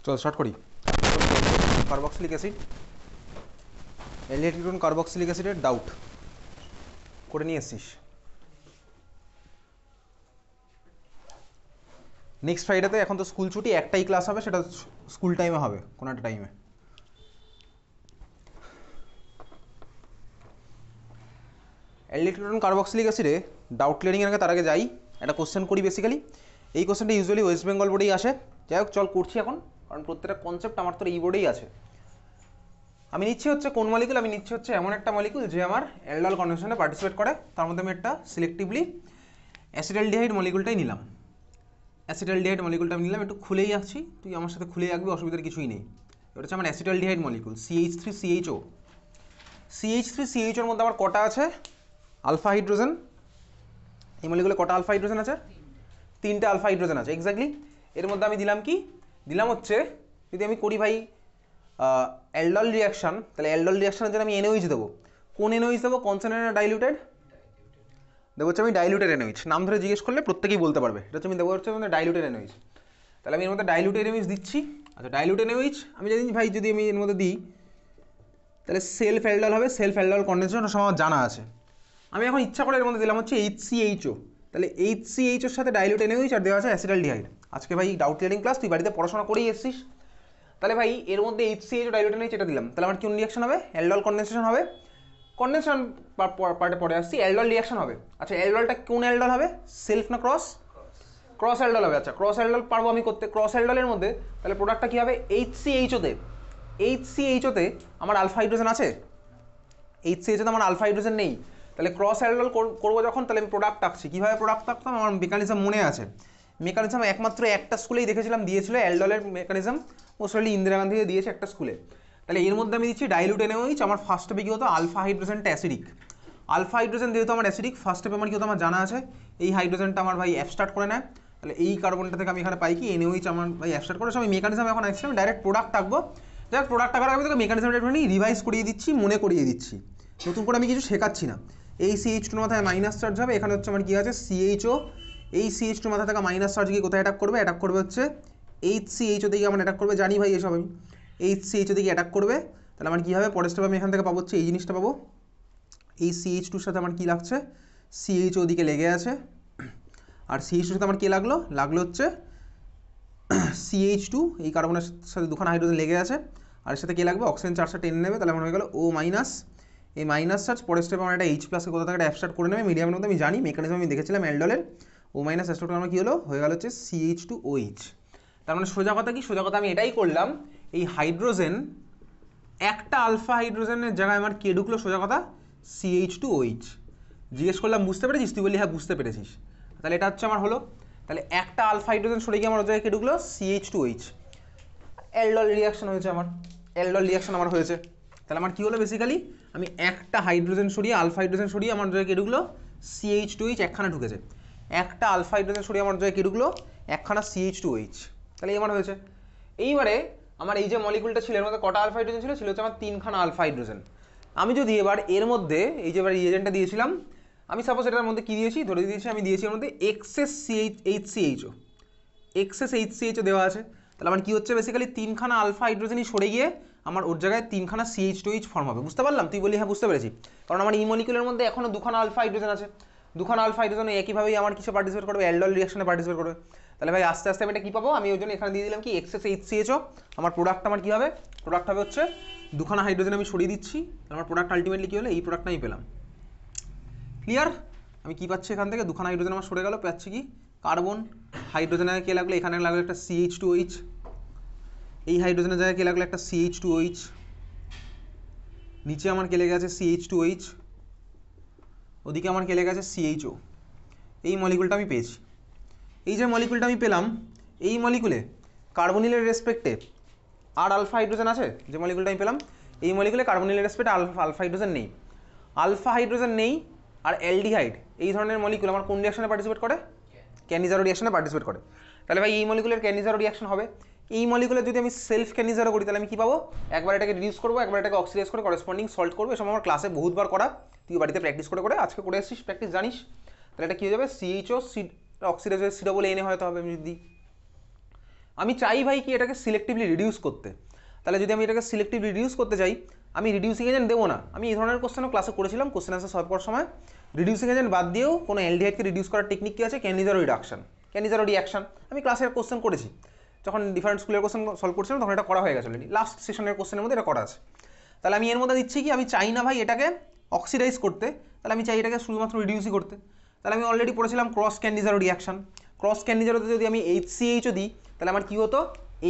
চল স্টার্ট করি। Carboxylic acid, aldehyde ketone carboxylic অ্যাসিডের ডাউট করে নিয়ে এসছিস। নেক্সট ফ্রাইডেতে, এখন তো স্কুল ছুটি, একটাই ক্লাস হবে, সেটা স্কুল টাইমে হবে, কোনো একটা টাইমে। অ্যালডিহাইড কিটোন কার্বক্সিলিক অ্যাসিডে ডাউট ক্লিয়ারিং এর আগে তার আগে যাই, একটা কোশ্চেন করি বেসিক্যালি। এই কোশ্চেনটা ইউজুয়ালি ওয়েস্ট বেঙ্গল বোর্ডেই আসে। যাই হোক, চল করছি এখন, কারণ প্রত্যেকটা কনসেপ্ট আমার তো এই বোর্ডেই আছে। আমি নিচ্ছি হচ্ছে কোন মলিকুল, আমি নিচ্ছি হচ্ছে এমন একটা মলিকুল যে আমার অ্যালডাল কনভেনশনে পার্টিসিপেট করে। তার মধ্যে আমি একটা সিলেক্টিভলি অ্যাসিটালডিহাইড মলিকুলটাই নিলাম। অ্যাসিটালডিহাইড মলিকুলটা আমি নিলাম, একটু খুলেই আসছি, তুই আমার সাথে খুলেই রাখবি, অসুবিধার কিছুই নেই। এটা হচ্ছে আমার অ্যাসিটালডিহাইড মলিকুল CH3CHO। CH3CHOর মধ্যে আমার কটা আছে? Alpha hydrogen. এই মলিকুলে কটা আলফা হাইড্রোজেন আছে? 3টে আলফা হাইড্রোজেন আছে, এক্স্যাক্টলি। এর মধ্যে আমি দিলাম কি? দিলাম হচ্ছে, যদি আমি করি ভাই অ্যালডল রিয়াকশান, তাহলে অ্যালডল রিয়াকশানের জন্য আমি NaOH দেবো। কোন NaOH দেবো? কনসেন্ট্রেটেড না ডাইলিউটেড? দেবো হচ্ছে আমি ডাইলিউটেড NaOH। নাম ধরে জিজ্ঞেস করলে প্রত্যেকেই বলতে পারবে। এটা হচ্ছে আমি দেবো হচ্ছে আমাদের ডাইলিউটেড NaOH। তাহলে আমি এর মধ্যে ডাইলিউটেড NaOH দিচ্ছি। আচ্ছা, ডাইলিউটেড NaOH আমি জানি ভাই, যদি আমি এর মধ্যে দিই তাহলে সেলফ অ্যালডল হবে, সেলফ অ্যালডল কন্ডেনসেশন সব আমার জানা আছে। আমি এখন ইচ্ছা করে এর মধ্যে দিলাম হচ্ছে HCHO। তাহলে HCHOর সাথে ডাইলিউটেড NaOH আর দেওয়া আছে অ্যাসিটালডিহাইড। আজকে ভাই ডাউট ক্লিয়ারিং ক্লাস, তুই বাড়িতে পড়াশোনা করেই এসছিস। তাহলে ভাই এর মধ্যে HCHO ডাইলিউটেড NaOH এটা দিলাম, তাহলে আমার কোন রিয়াকশন হবে? অ্যালডল কন্ডেনসেশন হবে। কন্ডেনসেশন পার্টে পরে আসছি, অ্যালডল রিয়াকশন হবে। আচ্ছা, অ্যালডলটা কোন অ্যালডল হবে? সেলফ না ক্রস? ক্রস অ্যালডল হবে। আচ্ছা, ক্রস অ্যালডল পারবো আমি করতে। ক্রস অ্যালডলের মধ্যে তাহলে প্রোডাক্টটা কী হবে? HCHOতে, HCHOতে আমার আলফা হাইড্রোজেন আছে, HCHOতে আমার আলফা হাইড্রোজেন নেই। তাহলে ক্রস অ্যালডল করবো যখন, তাহলে আমি প্রোডাক্ট আঁকছি। কীভাবে প্রোডাক্ট আঁকতাম? আমার মেকানিজম মনে আছে। মেকানিজম একমাত্র একটা স্কুলেই দেখেছিলাম দিয়েছিল অ্যালডলের মেকানিজম, মোস্টলি ইন্দিরা গান্ধীতে দিয়েছে একটা স্কুলে। তাহলে এর মধ্যে আমি দিচ্ছি ডাইলিউট NaOH। আমার ফার্স্ট স্টেপে কী হতো? আলফা হাইড্রোজেনটা অ্যাসিডিক। আলফা হাইড্রোজেন যেহেতু আমার অ্যাসিডিক, ফার্স্ট স্টেপে আমার কী হতো আমার জানা আছে, এই হাইড্রোজেনটা আমার ভাই অ্যাবস্ট্রাক্ট করে নেয়। তাহলে এই কার্বনটা থেকে আমি এখানে পাই কি? NaOH আমার ভাই অ্যাবস্ট্রাক্ট করে। আমি মেকানিজম এখন আসছি, আমি ডাইরেক্ট প্রোডাক্ট আঁকবো। যাই প্রোডাক্ট আঁকার আমি তোকে মেকানিজমটা একটু রিভাইজ করিয়ে দিচ্ছি, মনে করিয়ে দিচ্ছি, নতুন করে আমি কিছু শেখাচ্ছি না। এই CH2 মাথায় মাইনাস চার্জ হবে, এখানে হচ্ছে আমার কী আছে? CHO। এই CH2 মাথা থেকে মাইনাস চার্জ গিয়ে কোথায় অ্যাটাক করবে? অ্যাটাক করবে হচ্ছে HCHO দিকে আমার অ্যাটাক করবে, জানি ভাই এসব আমি। HCHO দিকে অ্যাটাক করবে। তাহলে আমার কী হবে? পরের স্টেপে আমি এখান থেকে পাবো হচ্ছে এই জিনিসটা পাবো। এই CH2-র সাথে আমার কী লাগছে? CHO দিকে লেগে আছে। আর CH2-র সাথে আমার কী লাগলো? লাগলো হচ্ছে CH2। এই কার্বনের সাথে দুখানা হাইড্রোজেন লেগে আছে, আর এর সাথে কে লাগবে? অক্সিজেন চার্জটা টেনে নেবে। তাহলে আমার হয়ে গেল O মাইনাস। এই মাইনাস চার্জ পরের স্টেপে আমার একটা H প্লাসকে কোথা থেকে একটা অ্যাবস্ট্রাক্ট করে নেবে মিডিয়ামের মধ্যে, আমি জানি মেকানিজম, আমি দেখেছিলাম অ্যালডলের। O মাইনাস অ্যাবস্ট্রাক্ট আমার কী হলো? হয়ে গেল হচ্ছে CH2OH। তার মানে সোজা কথা কি? সোজা কথা আমি এটাই করলাম, এই হাইড্রোজেন একটা আলফা হাইড্রোজেনের জায়গায় আমার কে ঢুকলো? সোজা কথা CH2OH। জিজ্ঞেস করলাম বুঝতে পেরেছিস? তুই বললি হ্যাঁ বুঝতে পেরেছিস। তাহলে এটা হচ্ছে আমার হলো, তাহলে একটা আলফা হাইড্রোজেন সরে গিয়ে আমার জায়গায় কে ঢুকলো? CH2OH। অ্যালডল রিয়াকশন হয়েছে আমার, অ্যালডল রিয়াকশন আমার হয়েছে। তাহলে আমার কী হলো? বেসিক্যালি আমি একটা হাইড্রোজেন সরিয়ে, আলফা হাইড্রোজেন সরিয়ে আমার জায়গায় কে ঢুকলো? CH2OH একখানা ঢুকেছে। একটা আলফা হাইড্রোজেন সরিয়ে আমার জায়গায় কে ঢুকলো? একখানা CH2OH। তাহলে আমার হয়েছে। এইবারে আমার এই যে মলিকুলটা ছিল, এর মধ্যে কটা আলফা হাইড্রোজেন ছিল? ছিল হচ্ছে আমার 3খানা আলফা হাইড্রোজেন। আমি যদি এবার এর মধ্যে এই যে এবার রিয়েজেন্টটা দিয়েছিলাম, আমি সাপোজ এটার মধ্যে কী দিয়েছি? ধরে দিয়েছি আমি দিয়েছি এর মধ্যে এক্সেস HCHO। এক্সেস HCHO দেওয়া আছে। তাহলে আমার কী হচ্ছে? বেসিক্যালি 3খানা আলফা হাইড্রোজেনই সরে গিয়ে আমার ওর জায়গায় 3খানা CH2OH ফর্ম হবে। বুঝতে পারলাম? তুই বলি হ্যাঁ বুঝতে পেরেছি। কারণ আমার এই মলিকুলের মধ্যে এখনও দুখানা আলফা হাইড্রোজেন আছে। দুখানা আলফা হাইড্রোজেন একইভাবেই আমার কিছু পার্টিসিপেট করবে, অ্যালডল রিয়াকশনে পার্টিসিপেট করবে। তাহলে ভাই আস্তে আস্তে আমি এটা কী পাবো? আমি ওই জন্য এখানে দিয়ে দিলাম কি এক্সেস HCHO। আমার প্রোডাক্ট আমার কী হবে? প্রোডাক্ট হবে হচ্ছে দুখানা হাইড্রোজেন আমি সরিয়ে দিচ্ছি, আমার প্রোডাক্ট আলটিমেটলি কী হলো? এই প্রোডাক্টটা আমি পেলাম। ক্লিয়ার? আমি কী পাচ্ছি এখান থেকে? দুখানা হাইড্রোজেন আমার সরে গেল, পাচ্ছি কি? কার্বন। হাইড্রোজেনের কে লাগলো? এখানে লাগলো একটা CH2OH। এই হাইড্রোজেনের জায়গায় কে লাগলো? একটা CH2OH। নিচে আমার কে লেগে আছে? CH2OH। ওদিকে আমার কে লেগে আছে? CHO। এই মলিকুলটা আমি পেয়েছি। এই যে মলিকুলটা আমি পেলাম, এই মলিকুলে কার্বনিলের রেসপেক্টে আর আলফা হাইড্রোজেন আছে। যে মলিকুলটা আমি পেলাম, এই মলিকুলে কার্বনিলের রেসপেক্টে আলফা হাইড্রোজেন নেই। আলফা হাইড্রোজেন নেই আর অ্যালডিহাইড এই ধরনের মলিকুল আমার কোন রিয়াকশনে পার্টিসিপেট করে? ক্যানিজারো রিয়াকশনে পার্টিসিপেট করে। তাহলে ভাই এই মলিকুলের ক্যানিজারো রিয়াকশন হবে। এই মলিকুলের যদি আমি সেলফ ক্যানিজারো করি, তাহলে আমি কী পাবো? একবার এটাকে রিডিউস করবো, একবার এটাকে অক্সিডাইজ করে করেসপন্ডিং সল্ট করবো। এসব আমার ক্লাসে বহুতবার করা, তুই বাড়িতে প্র্যাকটিস করে করে আজকে করে এসেছিস, প্র্যাকটিস জানিস। তাহলে এটা কী হয়ে যাবে? CHO অক্সিডাইজ COO হয়তো হবে আমি যদি। আমি চাই ভাই কি এটাকে সিলেক্টিভলি রিডিউস করতে। তাহলে যদি আমি এটাকে সিলেক্টিভলি রিডিউস করতে চাই, আমি রিডিউসিং এজেন্ট দেবো না। আমি এই ধরনের কোশ্চেনও ক্লাসে করেছিলাম, কোশ্চেন আনসার সলভ করার সময় রিডিউসিং এজেন্ট বাদ দিয়েও কোনো অ্যালডিহাইডকে রিডিউস করার টেকনিক কি আছে, ক্যানিজারো রিডাকশন, ক্যানিজারো রিঅ্যাকশন। আমি ক্লাসের কোশ্চেন করেছি, যখন ডিফারেন্ট স্কুলের কোশ্চেন সলভ করছিলাম তখন এটা করা হয়ে গেছে অলরেডি, লাস্ট সেশনের কোশ্চেনের মধ্যে এটা করা আছে। তাহলে আমি এর মধ্যে দিচ্ছি কি, আমি চাই না ভাই এটাকে অক্সিডাইজ করতে, তাহলে আমি চাই এটাকে শুধুমাত্র রিডিউসই করতে। তাহলে আমি অলরেডি পড়েছিলাম ক্রস ক্যান্ডিজারো রিঅ্যাকশন। ক্রস ক্যান্ডিজারোতে যদি আমি HCHO দিই তাহলে আমার কী হতো,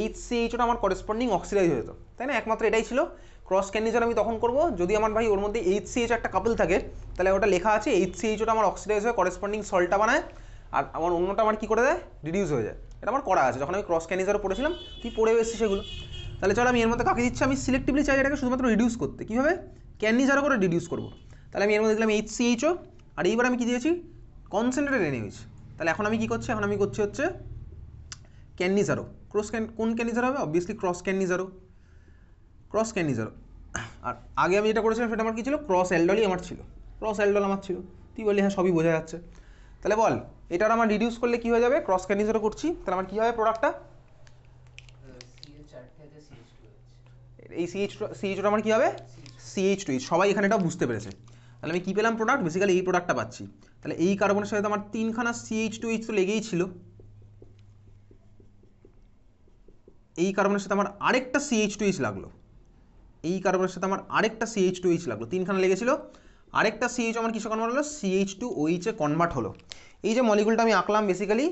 HCHOটা আমার করেসপন্ডিং অক্সিডাইজ হয়ে যেত, তাই না? একমাত্র এটাই ছিল। ক্রস ক্যান্ডিজার আমি তখন করব যদি আমার ভাই ওর মধ্যে HCH একটা কাপল থাকে, তাহলে ওটা লেখা আছে HCHOটা আমার অক্সিডাইজ হয়ে করেসপন্ডিং সল্টটা বানায়, আর আমার অন্যটা আমার কী করে দেয়, রিডিউস হয়ে যায়। এটা আমার করা আছে, যখন আমি ক্রস ক্যান্ডিজারও পড়েছিলাম, তুই পড়েও এসেছি সেগুলো। তাহলে চলো আমি এর মধ্যে কাকে দিচ্ছি, আমি সিলেক্টিভলি চাই এটাকে শুধুমাত্র রিডিউস করতে। কীভাবে, ক্যান্ডিজারও করে রিডিউস করবো। তাহলে আমি এর মধ্যে দিলাম HCHO, আর এইবার আমি কী দিয়েছি, কনসেন্ট্রেটেড NaOH। তাহলে এখন আমি কী করছি, এখন আমি করছি হচ্ছে ক্যান্ডিজারো। কোন ক্যান্ডিজারো হবে, অবভিয়াসলি ক্রস ক্যান্ডিজারো, ক্রস ক্যান্ডিজারো। আর আগে আমি যেটা করেছিলাম সেটা আমার কী ছিল, ক্রস অ্যালডলই আমার ছিল, ক্রস অ্যালডল আমার ছিল। তুই বললি হ্যাঁ সবই বোঝা যাচ্ছে। তাহলে বল এটার আমার রিডিউস করলে কী হয়ে যাবে, ক্রস ক্যান্ডিজারো করছি, তাহলে আমার কী হবে প্রোডাক্টটা, এই CH2 আমার কী হবে, CH2H। সবাই এখানে এটা বুঝতে পেরেছে। তাহলে আমি কী পেলাম প্রোডাক্ট, বেসিক্যালি এই প্রোডাক্টটা পাচ্ছি। তাহলে এই কার্বনের সাথে আমার 3খানা CH2H তো লেগেই ছিল, এই কার্বনের সাথে আমার আরেকটা CH2H লাগলো, এই কার্বনের সাথে আমার আরেকটা CH2H লাগলো, 3খানা লেগেছিল, আরেকটা CH আমার কিসে কনভার্ট হলো, CH2OH এ কনভার্ট হলো। এই যে মলিকুলটা আমি আঁকলাম, বেসিক্যালি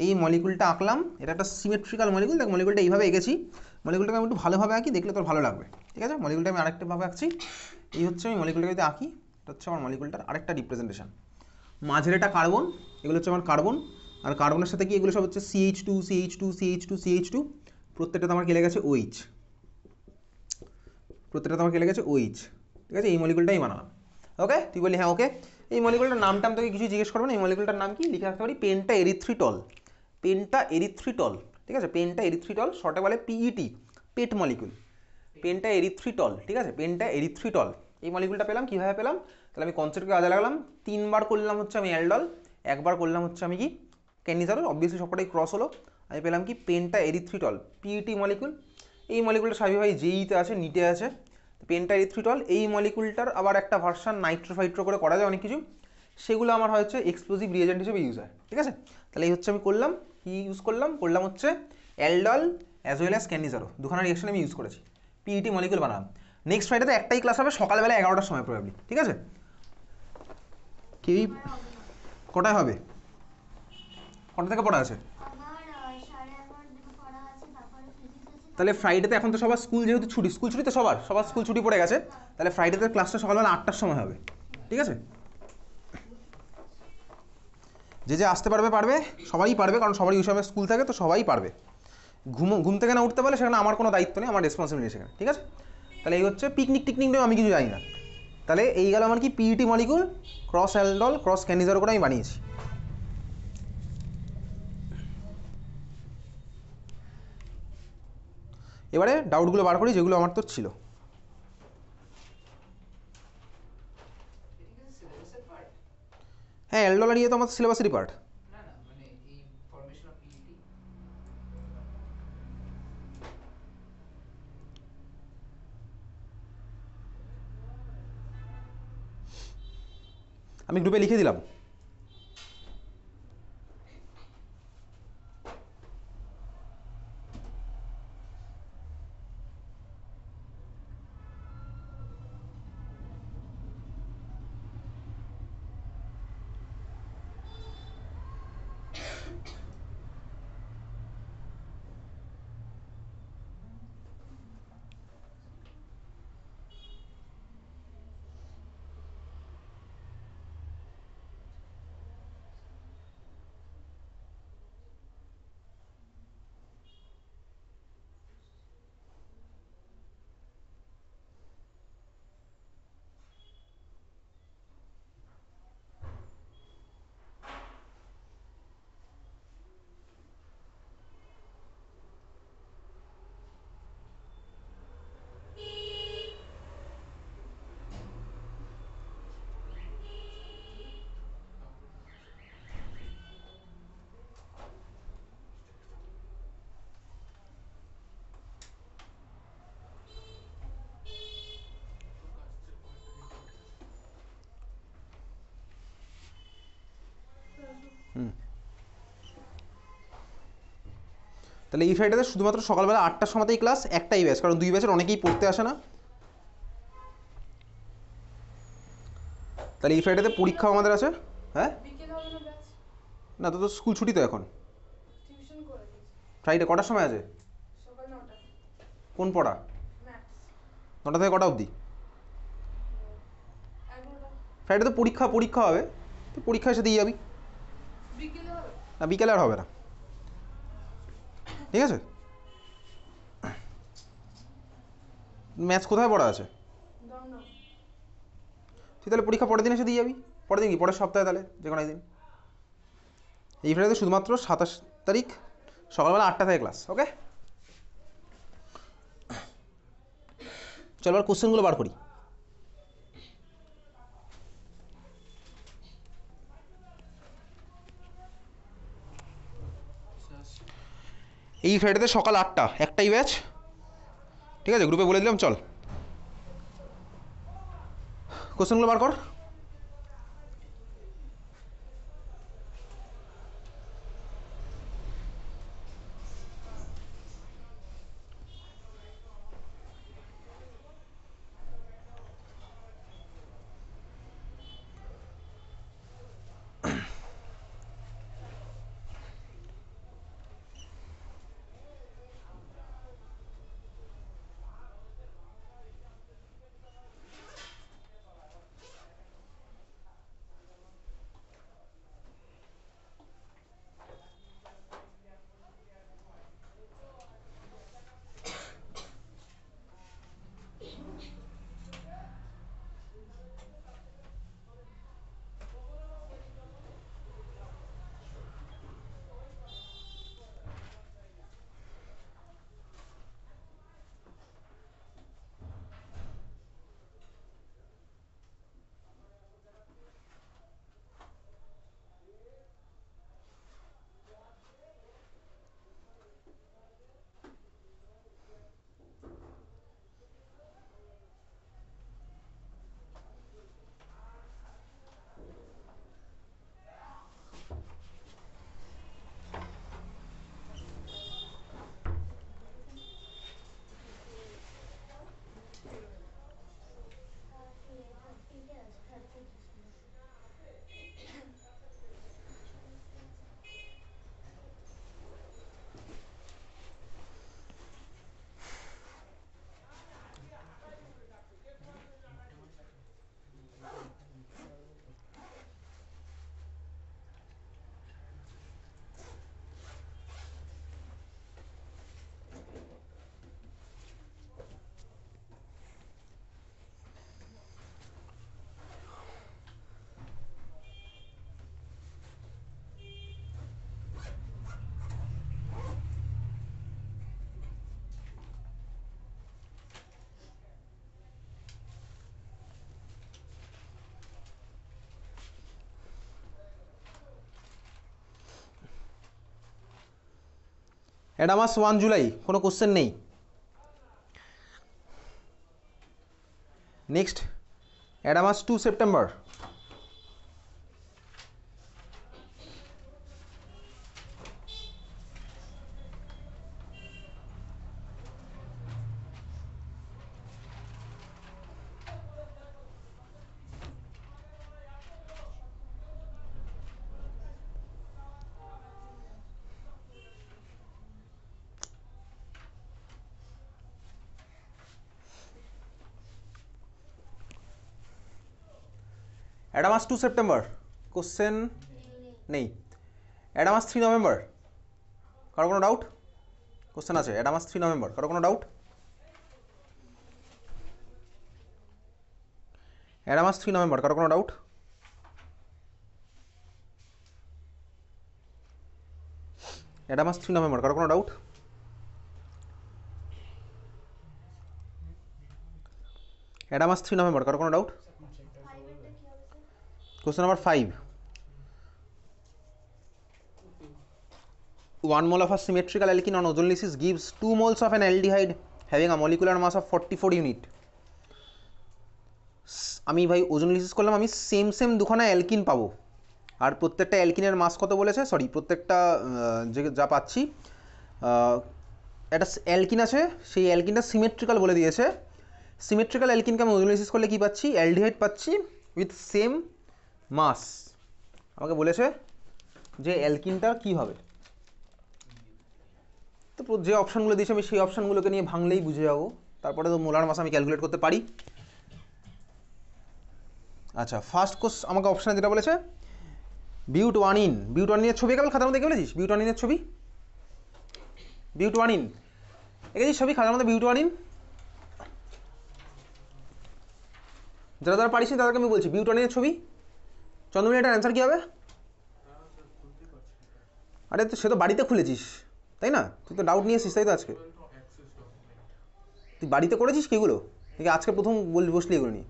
এই মলিকুলটা আঁকলাম, এটা একটা সিমেট্রিক্যাল মলিকুল। দেখ মলিকুলটা এইভাবে এঁকেছি, মলিকুলটাকে আমি একটু ভালোভাবে আঁকি, দেখলে তোর ভালো লাগবে, ঠিক আছে? মলিকুলটা আমি আরেকটাভাবে আঁকছি, এই হচ্ছে আমি মলিকুলটাকে যদি আঁকি, এটা হচ্ছে আমার মলিকুলটার আরেকটা রিপ্রেজেন্টেশন। মাঝের এটা কার্বন, এগুলো হচ্ছে আমার কার্বন, আর কার্বনের সাথে কি এগুলো সব হচ্ছে CH2 CH2 CH2 CH2, প্রত্যেকটাতে আমার কি লেগেছে OH, প্রত্যেকটা তোমাকে লেগেছে OH, ঠিক আছে? এই মলিকুলটাই বানালাম। ওকে, তুই বলি হ্যাঁ ওকে। এই মলিকুলটার নামটা আমি তোকে কিছু জিজ্ঞেস করবো না, এই মলিকুলটার নাম কি লিখে রাখতে পারি, পেন্টা এরিথ্রিটল, পেন্টা এরিথ্রিটল, ঠিক আছে? পেন্টা এরিথ্রিটল, শর্টে বলে PET, পেট মলিকুল, পেন্টা এরিথ্রিটল, ঠিক আছে? পেন্টা এরিথ্রিটল, এই মলিকুলটা পেলাম। কীভাবে পেলাম, তাহলে আমি কনসেপ্টকে কাজে লাগালাম, 3বার করলাম হচ্ছে আমি অ্যালডল, একবার করলাম হচ্ছে আমি কি ক্যান্ডিজারো, অবভিয়াসলি সবকটাই ক্রস হলো, আমি পেলাম কি পেন্টা এরিথ্রিটল, PET মলিকুল। এই মলিকুলটা স্বাভাবিকভাবে JEE-তে আছে, নিটে আছে, পেন্টা এরিথ্রিটল। এই মলিকুলটার আবার একটা ভার্সান নাইট্রোফাইট্রো করে করা যায় অনেক কিছু, সেগুলো আমার হচ্ছে এক্সপ্লোসিভ রিয়েজেন্ট হিসেবে ইউজ হয়, ঠিক আছে? তাহলে এই হচ্ছে আমি করলাম, কি ইউজ করলাম হচ্ছে অ্যালডল অ্যাজ ওয়েল অ্যাজ ক্যান্ডিজারো, দুখানা রিয়েকশন আমি ইউজ করেছি, PET মলিকুল বানালাম। নেক্সট ফ্রাইডেতে একটাই ক্লাস হবে, সকালবেলা 11টার সময় প্রবাবলি, ঠিক আছে? কি কটায় হবে, কটা থেকে পড়া আছে? তাহলে ফ্রাইডেতে এখন তো সবার স্কুল যেহেতু ছুটি, স্কুল ছুটি তো সবার স্কুল ছুটি পড়ে গেছে, তাহলে ফ্রাইডেতে ক্লাসটা সকালবেলা 8টার সময় হবে, ঠিক আছে? যে যে আসতে পারবে পারবে, সবাই পারবে, কারণ সবারই ওই সময় স্কুল থাকে, তো সবাই পারবে। ঘুম থেকে না উঠতে পারলে সেখানে আমার কোনো দায়িত্ব নেই, আমার রেসপন্সিবিলিটি সেখানে, ঠিক আছে? তাহলে এই হচ্ছে পিকনিক টিকনিক নিয়েও আমি কিছু জানি না। তাহলে এই গেল আমার কি PET molecule, cross aldol, cross Cannizzaro করে আমি বানিয়েছি। এবারে ডাউটগুলো বার করি যেগুলো আমার তো ছিল। হ্যাঁ, অ্যালডল আর ইয়ে তো আমার সিলেবাসেরই পার্ট। আমি গ্রুপে লিখে দিলাম। তাহলে এই ফ্রাইডেতে শুধুমাত্র সকালবেলা 8টার সময়তেই ক্লাস, একটাই ব্যাচ, কারণ 2 ব্যাচের অনেকেই পড়তে আসে না। তাহলে এই ফ্রাইডেতে পরীক্ষাও আমাদের আছে। হ্যাঁ না, তো স্কুল ছুটি তো এখন। ফ্রাইডে কটার সময় আছে? কোন পড়া? 9টা থেকে কটা অবধি? ফ্রাইডে তো পরীক্ষা হবে, তো পরীক্ষা এসে দিয়ে যাবি। না, বিকেলে আর হবে না, ঠিক আছে। ম্যাথস কোথায় পড়া আছে? তুই তাহলে পরীক্ষা পরের দিন এসে দিয়ে যাবি। পরের দিন কি, পরের সপ্তাহে, তাহলে যে কোনো একদিন। এই ফ্রাইডে শুধুমাত্র 27 তারিখ সকালবেলা 8টা থেকে ক্লাস, ওকে। চল এবার কোশ্চেনগুলো বার করি। এই ফ্রাইডেতে সকাল 8টা, একটাই ব্যাচ, ঠিক আছে, গ্রুপে বলে দিলাম। চল কোশ্চেনগুলো বার কর। অ্যাডামাস 1 জুলাই, কোনো কোশ্চেন নেই। Next Adamas 2 September. Adamas 2 September question নেই। অ্যাডামাস 3 নভেম্বর, কারো কোনো ডাউট? কোশ্চেন আছে অ্যাডামাস 3 নভেম্বর, কারো কোনো ডাউট? অ্যাডামাস 3 নভেম্বর, কারো কোনো ডাউট? অ্যাডামাস 3 নভেম্বর, কারো কোনো ডাউট? অ্যাডামাস 3 নভেম্বর, কারো কোনো doubt? Question number 5, 1 mole of a symmetrical alkene on ozonolysis gives 2 moles of an aldehyde having a molecular mass of 44 unit. আমি ভাই ওজোনোলিসিস করলাম, আমি সেম দুখানা অ্যালকিন পাবো, আর প্রত্যেকটা অ্যালকিনের মাস কত বলেছে, সরি প্রত্যেকটা যে যা পাচ্ছি একটা অ্যালকিন আছে, সেই অ্যালকিনটা সিমেট্রিক্যাল বলে দিয়েছে। সিমেট্রিক্যাল অ্যালকিনকে আমি ওজোলাইসিস করলে কী পাচ্ছি, অ্যালডিহাইড পাচ্ছি উইথ সেম মাস। আমাকে বলেছে যে অ্যালকিনটা কী হবে, তো যে অপশানগুলো দিয়েছে আমি সেই অপশানগুলোকে নিয়ে ভাঙলেই বুঝে যাবো, তারপরে তো মোলার মাস আমি ক্যালকুলেট করতে পারি। আচ্ছা, ফার্স্ট কোর্স আমাকে অপশানে যেটা বলেছে বিউটোয়ানিন, বিউটোয়ানিনের ছবি এঁকেবল খাতার মধ্যে এঁকে বলেছিস, বিউটোয়ানিনের ছবি, বিউটোয়ানিন এঁকেছিস ছবি খাতার মধ্যে, বিউটোয়ানিন। যারা যারা পারিস তাদেরকে আমি বলছি বিউটোয়ানিনের ছবি। চন্দ্রমিনী, এটার অ্যান্সার কী হবে? আরে তো সে তো বাড়িতে খুলেছিস তাই না, তুই তো ডাউট নিয়েছিস তাই তো আজকে, তুই বাড়িতে করেছিস কিগুলো নাকি আজকে প্রথম বসলি এগুলো নিয়ে?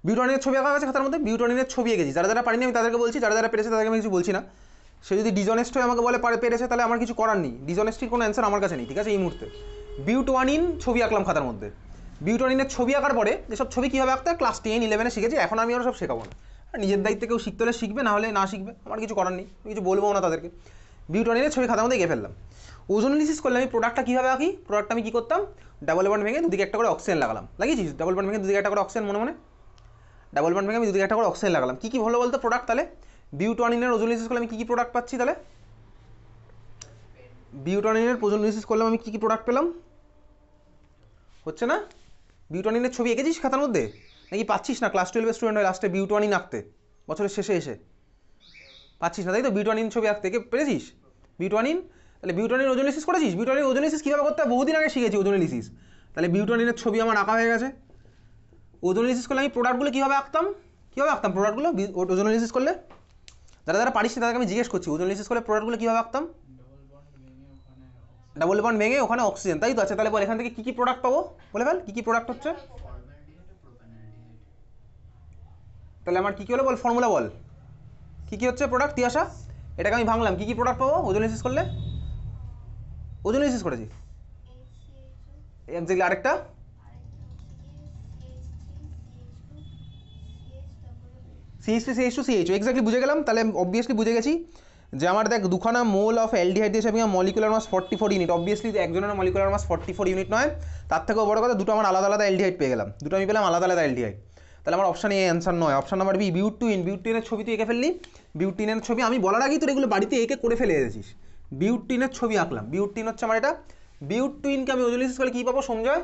বিউটোয়ানিনের ছবি আঁকা আছে খাতার মধ্যে, বিউটোয়ানিনের ছবি এঁকেছি। যারা যারা পারিনি আমি তাদেরকে বলছি, যারা যারা পেরেছে তাদেরকে আমি কিছু বলছি না। সে যদি ডিজনেস্ট হয়ে আমাকে বলে পেরেছে তাহলে আমার কিছু করার নেই, ডিজনেস্টির কোনো অ্যান্সার আমার কাছে নেই, ঠিক আছে এই মুহূর্তে। বিউটোয়ানিন ছবি আঁকলাম খাতার মধ্যে, বিউটোয়ানিনের ছবি আঁকার পরে যেসব ছবি কীভাবে আঁকতে হয় ক্লাস 10-11 শিখেছি, এখন আমি আরও সব শেখাবো না। নিজের দায়িত্বে কেউ শিখতে হলে শিখবে, না হলে না শিখবে, আমার কিছু করার নেই, আমি কিছু বলবো না তাদেরকে। বিউটোয়ানিনের ছবি খাতার মধ্যে এঁকে ফেললাম। ওজোনালিসিস করলে আমি প্রোডাক্টটা কীভাবে আঁকি, প্রোডাক্টটা আমি কী করতাম, ডাবল বন্ড ভেঙে দুদিকে একটা করে অক্সিজেন লাগালাম, লাগিয়েছিস ডাবল বন্ড ভেঙে দুদিকে একটা করে অক্সিজেন, মনে মনে ডাবল বন্ড ভেঙে আমি দুদিকে একটা করে অক্সিজেন লাগালাম। কী কী ভালো বলতো প্রোডাক্ট, তাহলে বিউটোয়ানিনের ওজোনালিসিস করলে আমি কী কী প্রোডাক্ট পাচ্ছি, তাহলে বিউটোয়ানিনের ওজোনালিসিস করলে আমি কী কী প্রোডাক্ট পেলাম, হচ্ছে না? বিউটোয়ানিনের ছবি এঁকেছিস খাতার মধ্যে নাকি পাচ্ছিস না? ক্লাস 12 স্টুডেন্ট হয় লাস্টে বিউটোয়ানিন আঁকতে বছরের শেষে এসে পাচ্ছিস না তাই তো, বিউটোয়ানিন ছবি আঁকতে কে পেরেছিস বিউটোয়ানিন, তাহলে বিউটোয়ানিন ওজোনালিসিস করেছিস? বিউটোয়ানিন ওজোনালিসিস কীভাবে করতে হয় বহুদিন আগে শিখেছি ওজোনালিসিস, তাহলে বিউটোয়ানিনের ছবি আমার আঁকা হয়ে গেছে। ওজোনালিসিস করলে আমি প্রোডাক্টগুলো কীভাবে আঁকতাম, প্রোডাক্টগুলো ওজোনালিসিস করলে? যারা যারা পারিস তাদেরকে আমি জিজ্ঞেস করছি ওজোনালিসিস করলে প্রোডাক্টগুলো কীভাবে আঁকতাম, ডাবল বন্ড ভেঙে ওখানে অক্সিজেন, তাই তো? আচ্ছা তাহলে বল এখান থেকে কী কী প্রোডাক্ট পাবো, বলে ফেল কী কী প্রোডাক্ট হচ্ছে, তাহলে আমার কী কী হলো বল, ফর্মুলা বল কী কী হচ্ছে প্রোডাক্ট, তিয়াশা এটাকে আমি ভাঙলাম, কী কী প্রোডাক্ট পাবো ওজোনালিসিস করলে, ওজোনালিসিস করেছি এক্স্যাক্টলি, আরেকটা CH3CH2CH, এক্স্যাক্টলি বুঝে গেলাম, তাহলে অবভিয়াসলি বুঝে গেছি যে আমার দেখ দুখানা মোল অফ অ্যালডিহাইড দিয়েছে এবং মলিকুলার মাস 44 ইউনিট, অবভিয়াসলি একজনের মলিকুলার মাস 44 ইউনিট নয়, তার থেকেও বড় কথা দুটো আমার আলাদা আলাদা অ্যালডিহাইড পেয়ে গেলাম, দুটো আমি পেলাম আলাদা আলাদা অ্যালডিহাইড, তাহলে আমার অপশান এ অ্যান্সার নয়, অপশান নাম্বার বি বিউটিন, বিউটিনের ছবি তুই এঁকে ফেললি, বিউটিনের ছবি আমি বলার আগেই তোর এগুলো বাড়িতে এঁকে করে ফেলে এসেছিস, বিউটিনের ছবি আঁকলাম, বিউটিন হচ্ছে আমার এটা, বিউটিনকে আমি ওজোনালিসিস করলে কী পাবো সঞ্জয়,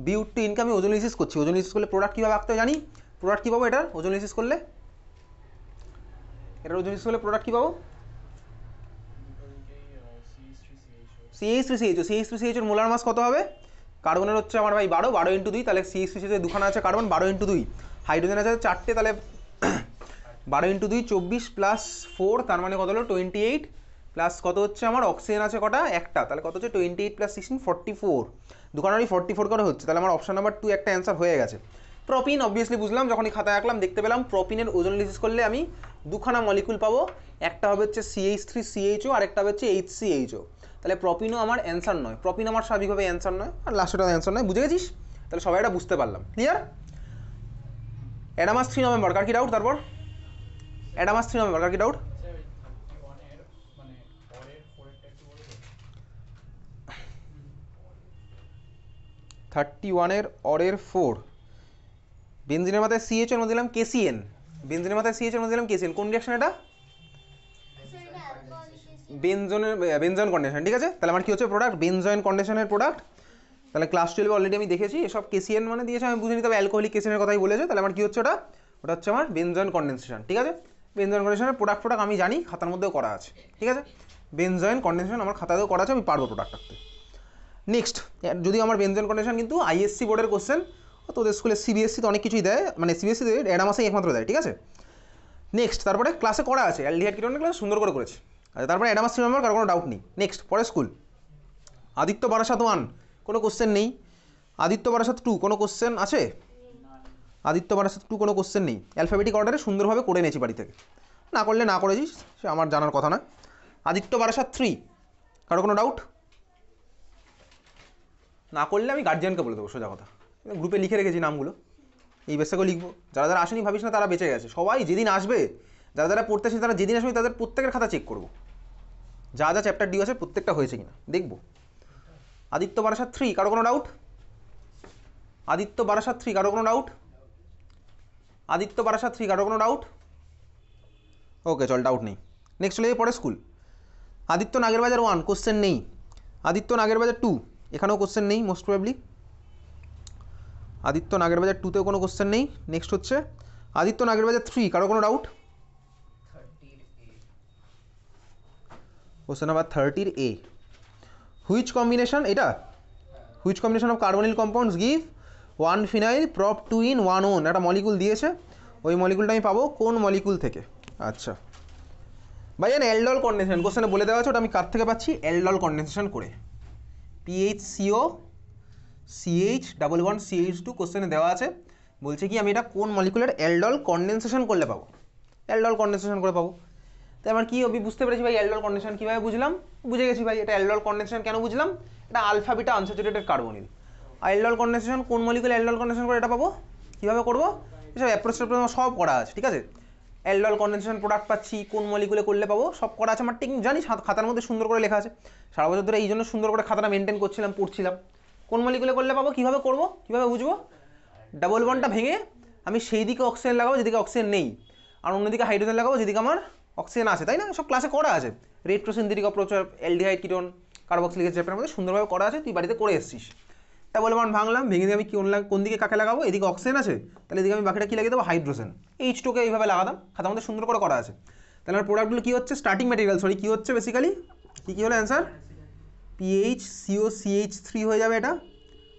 বিউটিনকে আমি ওজোনালিসিস করছি, ওজোনালিসিস করলে প্রোডাক্ট কীভাবে আঁকতে জানি, প্রোডাক্ট কী পাবো এটার ওজোনালিসিস করলে, এটার ওজোনালিসিস করলে প্রোডাক্ট কী পাবো, CH3CH এর মোলার মাস কত হবে, কার্বনের হচ্ছে আমার ভাই 12 ইন্টু 2, তাহলে CH3CH দুখানা আছে কার্বন 12 ইন্টু 2, হাইড্রোজেন আছে 4টে, তাহলে 12 ইন্টু 2 24 প্লাস 4, তার মানে কত হলো 28, প্লাস কত হচ্ছে আমার অক্সিজেন আছে কটা একটা, তাহলে কত হচ্ছে 28 প্লাস 16 44, দুখানারই 44 করে হচ্ছে, তাহলে আমার অপশন নাম্বার 2 একটা অ্যান্সার হয়ে গেছে। প্রোপিন অবভিয়াসলি বুঝলাম, যখনই খাতায় আঁকলাম দেখতে পেলাম প্রোপিনের ওজোনালিসিস করলে আমি দুখানা মলিকুল পাবো, একটা হবে হচ্ছে CH3CHO আর একটা হবে হচ্ছে HCHO, তাহলে প্রোপিনও আমার অ্যান্সার নয়, প্রোপিন আমার স্বাভাবিকভাবে অ্যান্সার নয়, আর লাস্টেটা অ্যান্সার নয়, বুঝে গেছিস? তাহলে সবাই এটা বুঝতে পারলাম, ক্লিয়ার? অ্যাডামাস 3 নভেম্বর, কার কি ডাউট? তারপর অ্যাডামাস 3 নভেম্বর, কার কি ডাউট? 31 অরের 4, বেনজিনের মাথায় CH এর মধ্যে দিলাম KCN, বেনজিনের মাথায় CH এর মধ্যে দিলাম KCN, কোন রিঅ্যাকশন এটা? বেনজয়েন কন্ডিশন, ঠিক আছে, তাহলে আমার কি হচ্ছে প্রোডাক্ট, বেনজয়েন কন্ডিশনের প্রোডাক্ট, তাহলে ক্লাস 12 অলরেডি আমি দেখেছি এসব KCN মানে দিয়েছে, আমি বুঝে নিতে হবে অ্যালকোহলিক কেসিনের কথাই বলেছে, তাহলে আমার কি হচ্ছে ওটা হচ্ছে আমার বেনজয়েন কন্ডেনসেশন, ঠিক আছে, বেনজয়েন কন্ডেনশনের প্রোডাক্ট আমি জানি, খাতার মধ্যেও করা আছে, ঠিক আছে, বেনজয়েন কন্ডেনসেশন আমার খাতাতেও করা আছে, আমি পারবো প্রোডাক্ট আঁকতে। নেক্সট, যদি আমার বেনজয়েন কন্ডেনশন কিন্তু ISC বোর্ডের কোশ্চেন, তোদের স্কুলে CBSE তো অনেক কিছুই দেয়, মানে CBSE অ্যাডামাসেই একমাত্র দেয়, ঠিক আছে। নেক্সট, তারপরে ক্লাসে করা আছে অ্যালডিহাইড কিটোনের ক্লাস সুন্দর করে করেছে, আচ্ছা তারপরে অ্যাডামাস 3 নম্বর, কারো কোনো ডাউট নেই। নেক্সট, পরের স্কুল আদিত্য বারাসাত 1, কোনো কোশ্চেন নেই, আদিত্য বারাসাত 2 কোনো কোশ্চেন আছে, আদিত্য বারাসাত 2 কোনো কোশ্চেন নেই, অ্যালফাবেটিক অর্ডারে সুন্দরভাবে করে নিয়েছি বাড়ি থেকে, না করলে না করেছিস সে আমার জানার কথা না। আদিত্য বারাসাত 3, কারো কোনো ডাউট? না করলে আমি গার্জিয়ানকে বলে দেবো সোজা কথা, গ্রুপে লিখে রেখেছি নামগুলো, এই বেসটাকেও লিখবো। যারা যারা আসেনি ভাবিস না তারা বেঁচে গেছে, সবাই যেদিন আসবে, যারা যারা পড়তে আসে তারা যেদিন আসবে তাদের প্রত্যেকের খাতা চেক করবো, যা যা চ্যাপ্টার ডি আছে প্রত্যেকটা হয়েছে কিনা দেখবো। আদিত্য বারাসাত 3, কারো কোনো ডাউট? আদিত্য বারাসাত 3, কারো কোনো ডাউট? আদিত্য বারাসাত 3, কারো কোনো ডাউট? ওকে চল, ডাউট নেই। নেক্সট চলে যাবে পরে স্কুল। আদিত্য নাগেরবাজার 1, কোশ্চেন নেই। আদিত্য নাগেরবাজার 2, এখানেও কোশ্চেন নেই মোস্ট প্রবাবলি। আদিত্য নাগেরবাজার 2তেও কোনো কোশ্চেন নেই। নেক্সট হচ্ছে আদিত্য নাগেরবাজার 3, কারো কোনো ডাউট? কোশ্চেন নাম্বার 30 এ, হুইচ কম্বিনেশন, এটা which combination of carbonyl compounds give 1 phenyl prop 2 in 1 one, একটা মলিকুল দিয়েছে, ওই মলিকুলটা আমি পাবো কোন মলিকুল থেকে? আচ্ছা ভাই জান, অ্যালডল কন্ডেনসেশন কোশ্চেনে বলে দেওয়া আছে, ওটা আমি কার থেকে পাচ্ছি? অ্যালডল কন্ডেনসেশন করে, PHCO CH double bond CH2 কোশ্চেনে দেওয়া আছে, বলছে কি আমি এটা কোন মলিকুলের অ্যালডল কন্ডেনসেশন করলে পাবো? অ্যালডল কন্ডেনসেশন করে পাবো। তাই আমার কি আমি বুঝতে পেরেছি ভাই অ্যালডল কন্ডেনসেশন কীভাবে বুঝলাম? বুঝে গেছি ভাই, এটা অ্যালডল কন্ডেনসেশন কেন বুঝলাম? এটা alpha beta unsaturated carbonyl. Aldol condensation কোন মলিকুল অ্যালডল কন্ডেনসেশন করে এটা পাবো? কীভাবে করবো? এসব অ্যাপ্রোচ সব করা আছে, ঠিক আছে? অ্যালডল কন্ডেনসেশন প্রোডাক্ট পাচ্ছি কোন মলিকুলে করলে পাবো, সব করা আছে আমার টেকনিক জানি, খাতার মধ্যে সুন্দর করে লেখা আছে। সারা বছর ধরে এই জন্য সুন্দর করে খাতাটা মেনটেন করছিলাম, পড়ছিলাম। কোন মলিকুলে করলে পাবো, কীভাবে করবো, কীভাবে বুঝবো? ডাবল বন্ডটা ভেঙে আমি সেই দিকে অক্সিজেন লাগাবো যেদিকে অক্সিজেন নেই, আর অন্যদিকে হাইড্রোজেন লাগাবো যেদিকে আমার অক্সিজেন আছে, তাই না? সব ক্লাসে করা আছে, retrosynthetic approach, aldehyde ketone carboxylic acid চ্যাপ্টারের মধ্যে সুন্দরভাবে করা আছে, তুই বাড়িতে করে এসেছিস। ডাবল বন্ড ভাঙলাম, ভেঙে দিয়ে আমি কোন দিকে কাকে লাগাবো? এদিকে অক্সিজেন আছে, তাহলে এদিকে আমি বাকিটা কী লাগিয়ে দেবো? হাইড্রোজেন। H2কে এইভাবে লাগাতাম, খাতার মধ্যে সুন্দর করে করা আছে। তাহলে আমার প্রোডাক্টগুলো কী হচ্ছে? স্টার্টিং ম্যাটেরিয়াল, সরি কী হচ্ছে বেসিক্যালি, কী হলো অ্যান্সার? PHCOCH3 হয়ে যাবে এটা,